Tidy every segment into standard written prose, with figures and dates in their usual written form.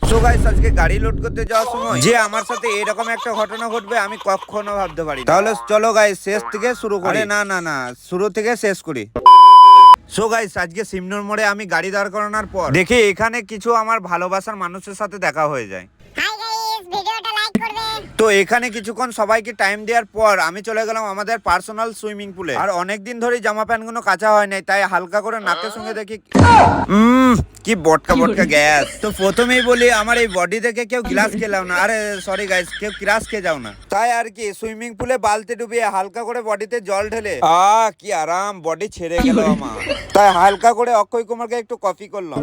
So guys, আজকে গাড়ি load করতে যাওয়ার সময় যে আমার সাথে এরকম একটা ঘটনা ঘটবে আমি কখনো ভাবতে পারি। তাহলে চলো গাইস, শেষ থেকে শুরু করি। না, শুরু থেকে শেষ করি। সো গাইস, আজকে সিমনোর মোড়ে আমি গাড়ি দাঁড় করানোর পর দেখি এখানে কিছু আমার ভালোবাসার মানুষের সাথে দেখা হয়ে যায়। হাই গাইস, ভিডিওটা লাইক করবেন। তো এখানে কিছুক্ষণ সবাইকে টাইম দেওয়ার পর আমি চলে গেলাম আমাদের পার্সোনাল সুইমিং পুলে। আর অনেকদিন ধরে জামা প্যান্ট গুলো কাঁচা হয় নাই, তাই হালকা করে নাকের সঙ্গে দেখি কি বটকা গ্যাস। তো প্রথমেই বলি, আমার এই বডি থেকে কেউ গ্লাস খেলাও না, আরে সরি গাইস, কেউ গ্লাস খেয়ে যাও না। তাই আর কি সুইমিং পুলে বালতি ডুবিয়ে হালকা করে বডিতে জল ঢেলে কি আরাম, বডি ছেড়ে গেল আমার। তাই হালকা করে অক্ষয় কুমারকে একটু কফি করলাম।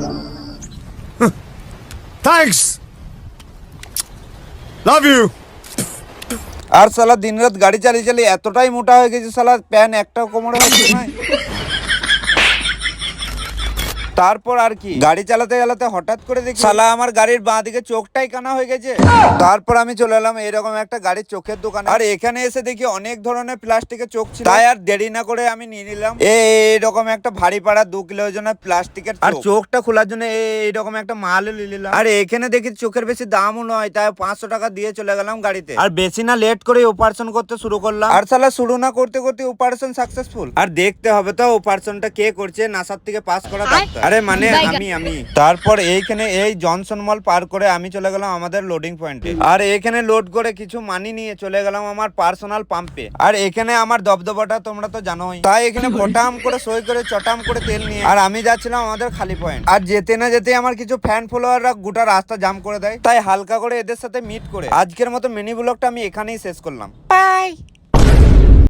Thanks. Love you. আর সালা দিনরাত গাড়ি চালিয়ে এতটাই মোটা হয়ে গেছে, সালা প্যান্ট একটাও কোমরে হচ্ছে না। তারপর আর কি গাড়ি চালাতে হঠাৎ করে দেখি সালা আমার গাড়ির বাঁ দিকে চোখটাই কানা হয়ে গেছে। তারপর আমি চলে এলাম এরকম একটা গাড়ির চোখের দোকানে। আর এখানে এসে দেখি অনেক ধরনের প্লাস্টিকের চোখ ছিল। তাই আর দেরি না করে আমি নিয়ে নিলাম এইরকম একটা ভারী পাড়া 2 কিলো ওজনের প্লাস্টিকের। আর চোখটা খোলার জন্য এইরকম একটা মাল নিয়ে নিলাম। আর এখানে দেখি চোখের বেশি দামও নয়, তাই 500 টাকা দিয়ে চলে গেলাম গাড়িতে। আর বেশি না লেট করে অপারেশন করতে শুরু করলাম। আর সালা শুরু না করতে অপারেশন সাকসেসফুল। আর দেখতে হবে তো অপারেশনটা কে করছে, নাসার থেকে পাস করা ডাক্তার। আরে মানে আমি তারপর এইখানে এই জনসন মল পার করে আমি চলে গেলাম আমাদের লোডিং পয়েন্টে। আর এখানে লোড করে কিছু মানি নিয়ে চলে গেলাম আমার পার্সোনাল পাম্পে। আর এখানে আমার দবদবাটা তোমরা তো জানোই, তাই এখানে ফটাম করে সই করে চটাম করে তেল নিয়ে আর আমি যাচ্ছিলাম আমাদের খালি পয়েন্ট। আর যেতে না যেতে আমার কিছু ফ্যান ফলোয়াররা গোটা রাস্তা জাম করে দেয়, তাই হালকা করে এদের সাথে মিট করে আজকের মতো মিনি ব্লগটা আমি এখানেই শেষ করলাম। বাই।